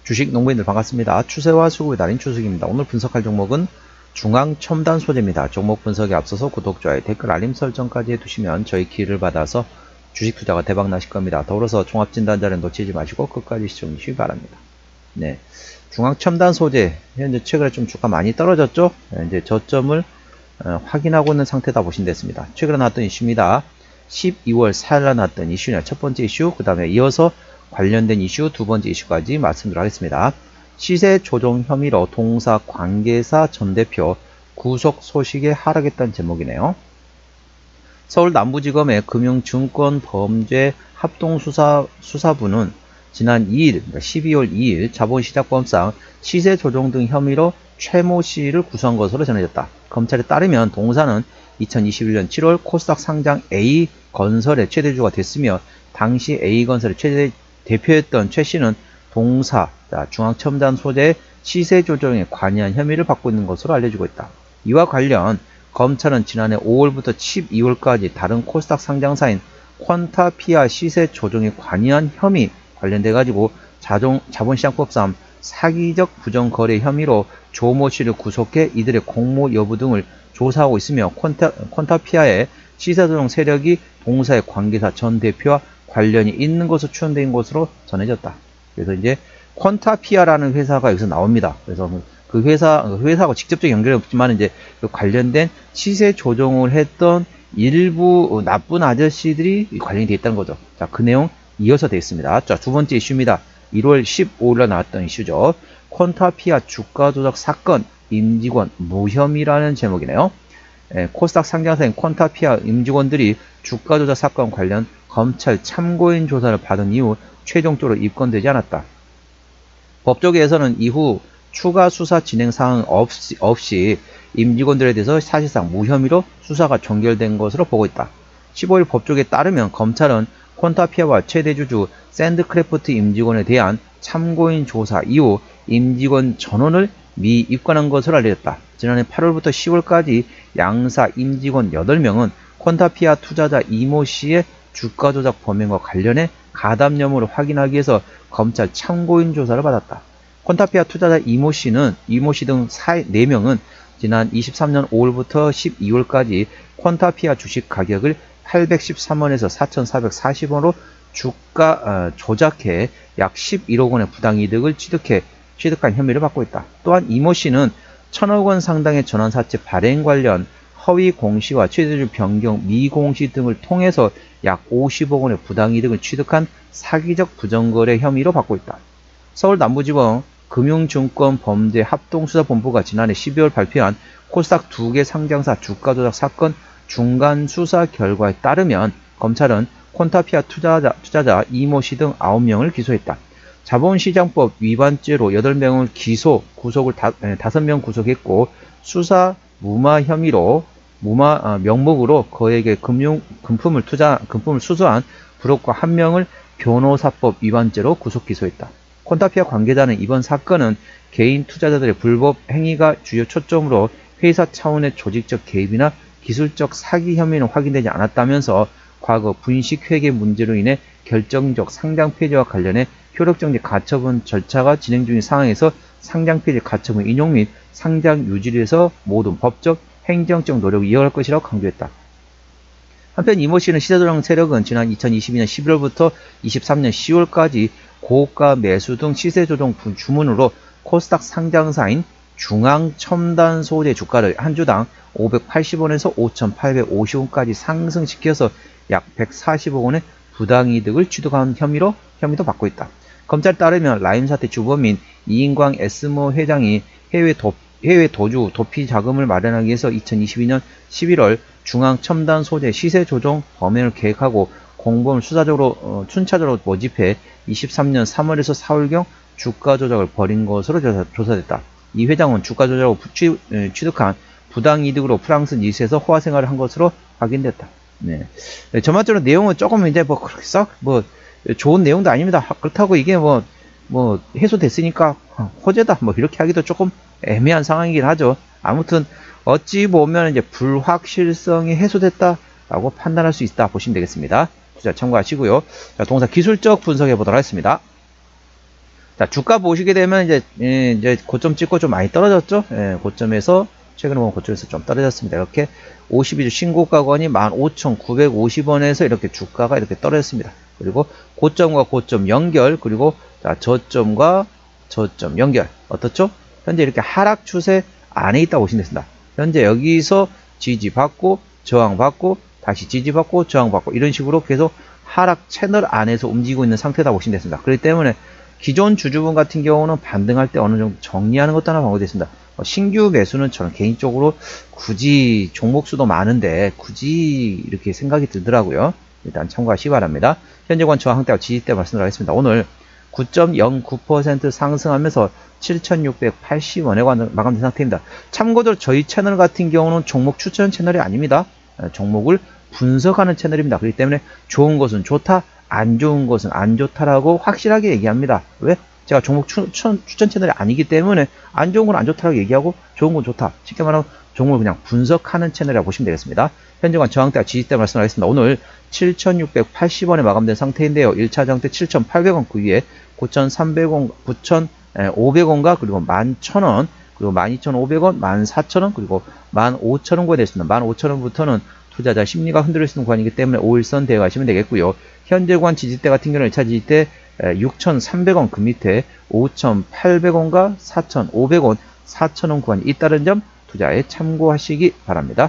주식 농부인들 반갑습니다. 추세와 수급의 달인 추석입니다. 오늘 분석할 종목은 중앙첨단 소재입니다. 종목 분석에 앞서서 구독, 좋아요, 댓글, 알림 설정까지 해두시면 저희 기회를 받아서 주식 투자가 대박 나실 겁니다. 더불어서 종합진단자를 놓치지 마시고 끝까지 시청해 주시기 바랍니다. 네, 중앙첨단 소재 현재 최근에 좀 주가 많이 떨어졌죠? 이제 저점을 확인하고 있는 상태다 보시면 됐습니다. 최근에 나왔던 이슈입니다. 12월 4일 나왔던 이슈냐, 첫 번째 이슈, 그 다음에 이어서 관련된 이슈 두 번째 이슈까지 말씀드리도록 하겠습니다. 시세 조정 혐의로 동사 관계사 전 대표 구속 소식에 하락했다는 제목이네요. 서울 남부지검의 금융증권범죄합동수사부는 지난 2일, 그러니까 12월 2일 자본시장법상 시세 조정 등 혐의로 최모 씨를 구속한 것으로 전해졌다. 검찰에 따르면 동사는 2021년 7월 코스닥 상장 A건설의 최대주가 됐으며 당시 A건설의 최대 대표였던 최 씨는 동사, 중앙첨단 소재의 시세 조정에 관여한 혐의를 받고 있는 것으로 알려지고 있다. 이와 관련 검찰은 지난해 5월부터 12월까지 다른 코스닥 상장사인 퀀타피아 시세 조정에 관여한 혐의 관련돼 가지고 자본시장법상 사기적 부정거래 혐의로 조모 씨를 구속해 이들의 공모 여부 등을 조사하고 있으며 퀀타피아의 시세 조정 세력이 동사의 관계사 전 대표와 관련이 있는 것으로 추정된 것으로 전해졌다. 그래서 이제 퀀타피아라는 회사가 여기서 나옵니다. 그래서 그 회사하고 직접적인 연결이 없지만 이제 그 관련된 시세 조정을 했던 일부 나쁜 아저씨들이 관련이 되어 있다는 거죠. 자, 그 내용 이어서 되어 있습니다. 자, 두 번째 이슈입니다. 1월 15일에 나왔던 이슈죠. 퀀타피아 주가 조작 사건 임직원 무혐의라는 제목이네요. 코스닥 상장사인 퀀타피아 임직원들이 주가 조작 사건 관련 검찰 참고인 조사를 받은 이후 최종적으로 입건되지 않았다. 법조계에서는 이후 추가 수사 진행 사항 없이 임직원들에 대해서 사실상 무혐의로 수사가 종결된 것으로 보고 있다. 15일 법조계에 따르면 검찰은 콘타피아와 최대주주 샌드크래프트 임직원에 대한 참고인 조사 이후 임직원 전원을 미입건한 것으로 알려졌다. 지난해 8월부터 10월까지 양사 임직원 8명은 콘타피아 투자자 이모 씨의 주가 조작 범행과 관련해 가담 여부를 확인하기 위해서 검찰 참고인 조사를 받았다. 콘타피아 투자자 이모 씨 등 4명은 지난 23년 5월부터 12월까지 콘타피아 주식 가격을 813원에서 4,440원으로 주가 조작해 약 11억 원의 부당이득을 취득한 혐의를 받고 있다. 또한 이모 씨는 1,000억 원 상당의 전환사채 발행 관련 허위 공시와 최대주 변경 미공시 등을 통해서 약 50억 원의 부당이득을 취득한 사기적 부정거래 혐의로 받고 있다. 서울 남부지법 금융증권범죄합동수사본부가 지난해 12월 발표한 코스닥 2개 상장사 주가 조작 사건 중간 수사 결과에 따르면 검찰은 콘타피아 투자자 이모 씨 등 9명을 기소했다. 자본시장법 위반죄로 8명을 구속을 5명 구속했고 수사 무마 혐의로 명목으로 그에게 금품을 수수한 브로커 1명을 변호사법 위반죄로 구속 기소했다. 콘타피아 관계자는 이번 사건은 개인 투자자들의 불법 행위가 주요 초점으로 회사 차원의 조직적 개입이나 기술적 사기 혐의는 확인되지 않았다면서 과거 분식회계 문제로 인해 결정적 상장 폐지와 관련해 효력정지 가처분 절차가 진행 중인 상황에서 상장 폐지 가처분 인용 및 상장 유지를 위해서 모든 법적, 행정적 노력을 이어갈 것이라고 강조했다. 한편 이모 씨는 시세조정 세력은 지난 2022년 11월부터 23년 10월까지 고가 매수 등 시세조정 주문으로 코스닥 상장사인 중앙첨단 소재 주가를 한 주당 580원에서 5,850원까지 상승시켜서 약 140억 원의 부당이득을 취득한 혐의도 받고 있다. 검찰에 따르면 라임 사태 주범인 이인광 S모 회장이 해외 도주 도피 자금을 마련하기 위해서 2022년 11월 중앙첨단 소재 시세 조정 범행을 계획하고 공범을 순차적으로 모집해 23년 3월에서 4월경 주가 조작을 벌인 것으로 조사됐다. 이 회장은 주가 조작으로 취득한 부당이득으로 프랑스 니스에서 호화 생활을 한 것으로 확인됐다. 네. 전반적으로 내용은 조금 이제 그렇게 썩 좋은 내용도 아닙니다. 그렇다고 이게 해소됐으니까 호재다 이렇게 하기도 조금 애매한 상황이긴 하죠. 아무튼 어찌 보면 이제 불확실성이 해소됐다라고 판단할 수 있다 보시면 되겠습니다. 투자 참고하시고요. 자, 동사 기술적 분석해 보도록 하겠습니다. 자, 주가 보시게 되면 이제 고점 찍고 좀 많이 떨어졌죠? 예, 고점에서 최근에 보면 고점에서 좀 떨어졌습니다. 이렇게 52주 신고가권이 15,950원에서 이렇게 주가가 이렇게 떨어졌습니다. 그리고 고점과 고점 연결, 그리고 자, 저점과 저점 연결. 어떻죠? 현재 이렇게 하락 추세 안에 있다고 보시면 됩니다. 현재 여기서 지지받고 저항받고 다시 지지받고 저항받고 이런 식으로 계속 하락 채널 안에서 움직이고 있는 상태다 보시면 됩니다. 그렇기 때문에 기존 주주분 같은 경우는 반등할 때 어느 정도 정리하는 것도 하나 방법이 됐습니다. 신규 매수는 저는 개인적으로 굳이 종목 수도 많은데 굳이 이렇게 생각이 들더라고요. 일단 참고하시기 바랍니다. 현재권 저항대와 지지대 말씀드리겠습니다. 오늘 9.09% 상승하면서 7,680원에 마감된 상태입니다. 참고로 저희 채널 같은 경우는 종목 추천 채널이 아닙니다. 종목을 분석하는 채널입니다. 그렇기 때문에 좋은 것은 좋다, 안 좋은 것은 안 좋다라고 확실하게 얘기합니다. 왜? 제가 종목 추천 채널이 아니기 때문에 안 좋은 건 안 좋다라고 얘기하고 좋은 건 좋다. 쉽게 말하면 종목을 그냥 분석하는 채널이라고 보시면 되겠습니다. 현재관 저항대와 지지대 말씀하겠습니다. 오늘 7,680원에 마감된 상태인데요. 1차 저항대 7,800원 그 위에 9,300원, 9,500원과 그리고 11,000원, 그리고 12,500원, 14,000원, 그리고 15,000원 구간이 됐습니다. 15,000원부터는 투자자 심리가 흔들릴 수 있는 구간이기 때문에 5일선 대응하시면 되겠고요. 현재 구간 지지대 같은 경우는 1차 지지대 6,300원 그 밑에 5,800원과 4,500원, 4,000원 구간이 있다는 점 투자에 참고하시기 바랍니다.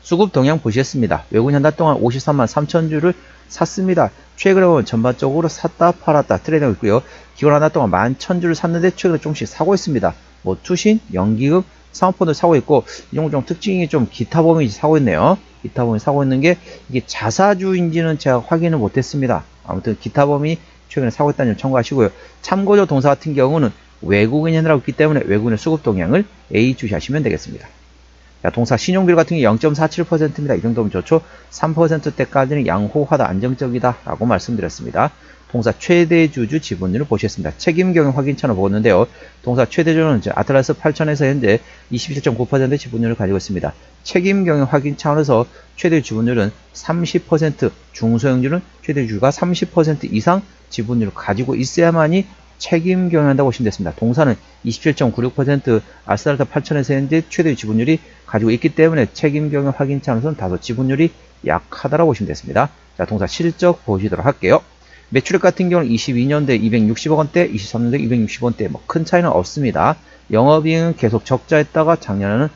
수급 동향 보시겠습니다. 외국인 한 달 동안 53만 3천 주를 샀습니다. 최근에 보면 전반적으로 샀다 팔았다 트레이딩하고 있고요. 기관 한 달 동안 11,000주를 샀는데 최근에 조금씩 사고 있습니다. 뭐 투신, 연기금, 사모펀드 사고 있고 이 정도 좀 특징이 좀 기타 범위 사고 있네요. 기타 범위 사고 있는 게 이게 자사주인지는 제가 확인을 못했습니다. 아무튼 기타 범위 최근에 사고 있다는 점 참고하시고요. 참고적 동사 같은 경우는 외국인이 하느라고 있기 때문에 외국인의 수급 동향을 A 주시하시면 되겠습니다. 자, 동사 신용비율 같은 게 0.47%입니다. 이 정도면 좋죠. 3%대까지는 양호하다, 안정적이다 라고 말씀드렸습니다. 동사 최대주주 지분율을 보시겠습니다. 책임경영 확인차로 보았는데요. 동사 최대주주는 아틀라스 8천에서 현재 27.9% 지분율을 가지고 있습니다. 책임경영 확인 차원에서 최대 지분율은 30%, 중소형주는 최대주주가 30% 이상 지분율을 가지고 있어야만이 책임 경영한다고 보시면 됐습니다. 동사는 27.96%, 아스달타 8천에서 현재 최대 지분율이 가지고 있기 때문에 책임 경영 확인 차원에서는 다소 지분율이 약하다라고 보시면 됐습니다. 자, 동사 실적 보시도록 할게요. 매출액 같은 경우는 22년대 260억 원대, 23년대 260원대, 뭐 큰 차이는 없습니다. 영업이익은 계속 적자했다가 작년에는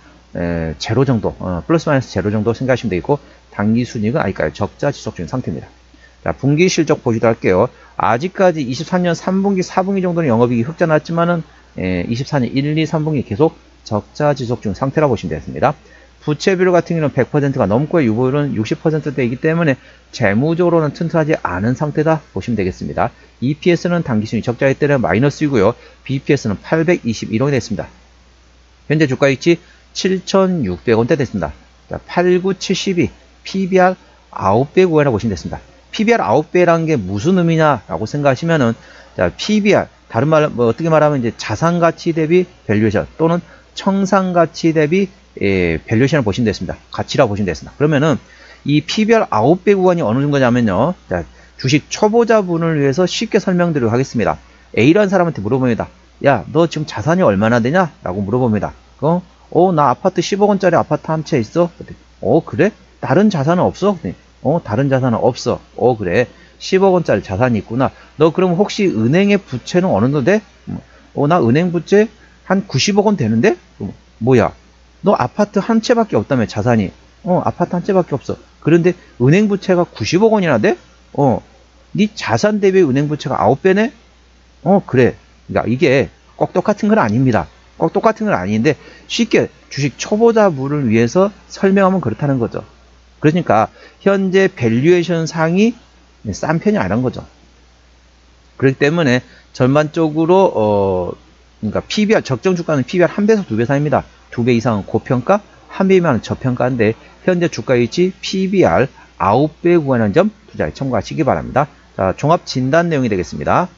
제로 정도, 플러스 마이너스 제로 정도 생각하시면 되겠고, 당기순이익은 아직까지 적자 지속 중인 상태입니다. 자, 분기 실적 보시도록 할게요. 아직까지 24년 3분기, 4분기 정도는 영업이익이 흑자 났지만은 24년 1, 2, 3분기 계속 적자 지속 중 상태라고 보시면 되겠습니다. 부채 비율 같은 경우는 100%가 넘고 유보율은 60%대이기 때문에 재무적으로는 튼튼하지 않은 상태다 보시면 되겠습니다. EPS는 당기순이 적자이기 때문에 마이너스이고요. BPS는 821원이 됐습니다. 현재 주가 위치 7,600원대 됐습니다. 자, 8972 PBR 9배 구간이라고 보시면 됐습니다. PBR 9배라는 게 무슨 의미냐라고 생각하시면은, 자, PBR, 다른 말, 뭐 어떻게 말하면 이제 자산가치 대비 밸류에이션 또는 청산가치 대비 밸류에이션을 보시면 되겠습니다. 가치라고 보시면 되겠습니다. 그러면은 이 PBR 9배 구간이 어느 정도냐면요. 자, 주식 초보자분을 위해서 쉽게 설명드리도록 하겠습니다. A라는 사람한테 물어봅니다. 야, 너 지금 자산이 얼마나 되냐? 라고 물어봅니다. 나 아파트 10억 원짜리 아파트 한 채 있어? 그래? 다른 자산은 없어? 다른 자산은 없어. 그래. 10억 원짜리 자산이 있구나. 너 그럼 혹시 은행의 부채는 어느 정도 돼? 나 은행 부채 한 90억 원 되는데? 뭐야? 너 아파트 한 채밖에 없다며, 자산이. 아파트 한 채밖에 없어. 그런데 은행 부채가 90억 원이나 돼? 네 자산 대비 은행 부채가 9배네? 그래. 그러니까 이게 꼭 똑같은 건 아닙니다. 꼭 똑같은 건 아닌데 쉽게 주식 초보자분을 위해서 설명하면 그렇다는 거죠. 그러니까 현재 밸류에이션 상이 싼 편이 아니란 거죠. 그렇기 때문에 전반적으로 그러니까 PBR 적정 주가는 PBR 1배에서 2배 사이입니다. 2배 이상은 고평가, 1배 미만은 저평가인데 현재 주가 위치 PBR 9배 구간이라는 점 투자에 참고하시기 바랍니다. 자, 종합 진단 내용이 되겠습니다.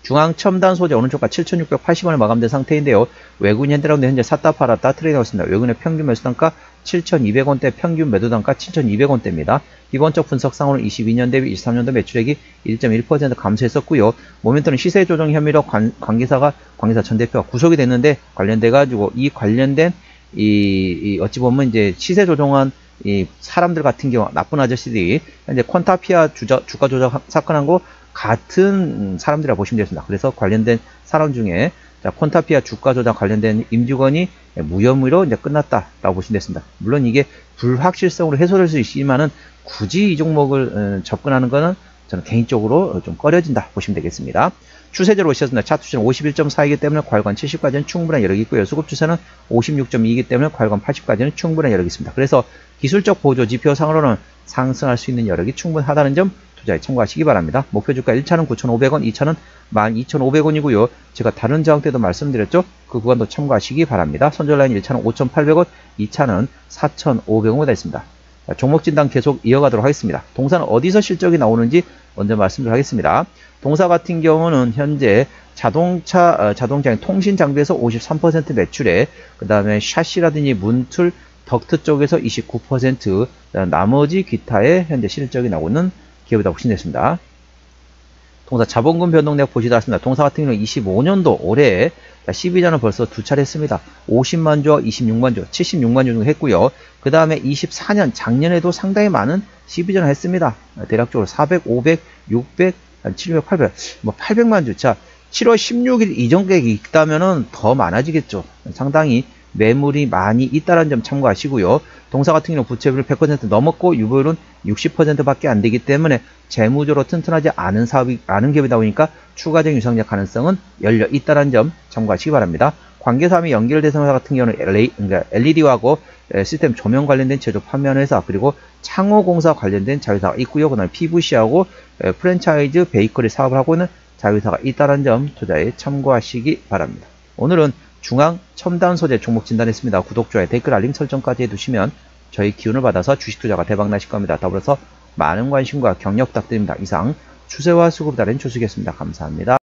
중앙 첨단 소재 오른쪽가 7,680원에 마감된 상태인데요. 외국인 현대라운드 현재 샀다 팔았다 트레이드하고 있습니다. 외국인의 평균 매수단가 7,200원대, 평균 매도단가 7,200원대입니다. 기본적 분석상으로는 22년 대비 23년도 매출액이 1.1% 감소했었고요. 모멘텀은 시세 조정 혐의로 관계사 전 대표가 구속이 됐는데 관련돼 가지고 이 관련된 어찌 보면 이제 시세 조정한 이 사람들 같은 경우 나쁜 아저씨들이 현재 퀀타피아 주가 조작 사건하고 같은 사람들이라 보시면 되겠습니다. 그래서 관련된 사람 중에 콘타피아 주가 조작 관련된 임직원이 무혐의로 이제 끝났다라고 보시면 되겠습니다. 물론 이게 불확실성으로 해소될 수 있지만은 굳이 이 종목을 접근하는 거는 저는 개인적으로 좀 꺼려진다 보시면 되겠습니다. 추세대로 오셨습니다. 차트 추세는 51.4이기 때문에 과열관 70까지는 충분한 여력이 있고요. 수급 추세는 56.2이기 때문에 과열관 80까지는 충분한 여력이 있습니다. 그래서 기술적 보조 지표상으로는 상승할 수 있는 여력이 충분하다는 점 투자에 참고하시기 바랍니다. 목표 주가 1차는 9,500원, 2차는 12,500원이고요. 제가 다른 저항 때도 말씀드렸죠. 그 구간도 참고하시기 바랍니다. 손절 라인 1차는 5,800원, 2차는 4,500원보다 있습니다. 종목 진단 계속 이어가도록 하겠습니다. 동사는 어디서 실적이 나오는지 먼저 말씀드리도록 하겠습니다. 동사 같은 경우는 현재 자동차 통신 장비에서 53% 매출에, 그 다음에 샤시라든지 문틀, 덕트 쪽에서 29%, 나머지 기타에 현재 실적이 나오는 기업이다 보시면 되겠습니다. 동사 자본금 변동내역 보시다 왔습니다. 동사 같은 경우는 25년도 올해 12전을 벌써 두 차례 했습니다. 50만 주와 26만 주, 76만 주 정도 했고요. 그 다음에 24년 작년에도 상당히 많은 12전을 했습니다. 대략적으로 400, 500, 600, 700, 800, 뭐 800만 주. 자, 7월 16일 이전 계획이 있다면은 더 많아지겠죠. 상당히 매물이 많이 있다는 점 참고하시고요. 동사 같은 경우는 부채비율 100% 넘었고 유보율은 60%밖에 안 되기 때문에 재무적으로 튼튼하지 않은 기업이다 보니까 추가적인 유상증자 가능성은 열려 있다는 점 참고하시기 바랍니다. 관계사업이 연결된 회사 같은 경우는 그러니까 LED하고 시스템 조명 관련된 제조 판매하는 회사, 그리고 창호공사 관련된 자회사가 있고요. 그 다음에 PVC하고 프랜차이즈 베이커리 사업을 하고 있는 자회사가 있다는 점 투자에 참고하시기 바랍니다. 오늘은 중앙 첨단 소재 종목 진단했습니다. 구독, 좋아요, 댓글, 알림 설정까지 해두시면 저희 기운을 받아서 주식 투자가 대박 나실 겁니다. 더불어서 많은 관심과 격려 부탁드립니다. 이상 추세와 수급을 다른 주식이었습니다. 감사합니다.